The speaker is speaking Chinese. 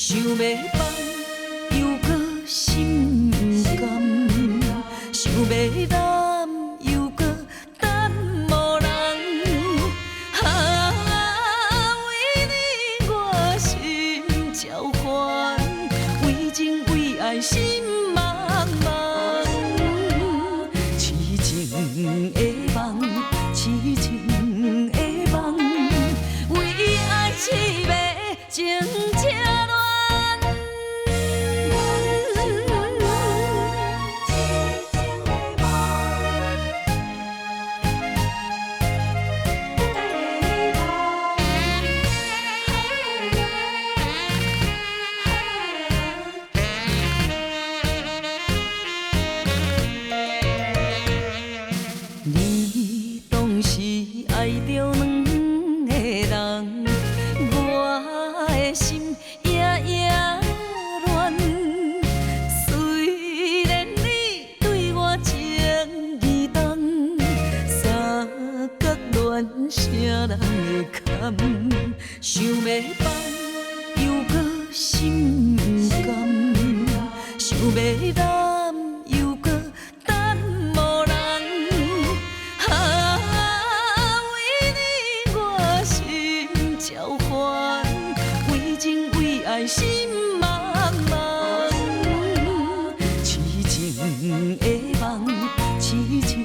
想要放又搁心甘，想要揽又搁等无人。为你我心焦烦，为情为爱心茫茫，痴情的梦，痴情的梦，为爱痴迷情正乱。你当时爱着两个人，我的心夜夜乱。虽然你对我情意重，三角恋啥人会堪？想要放又搁心甘，想要揽又搁等无人。为你我心焦烦，为情为爱心茫茫，痴情的梦，痴情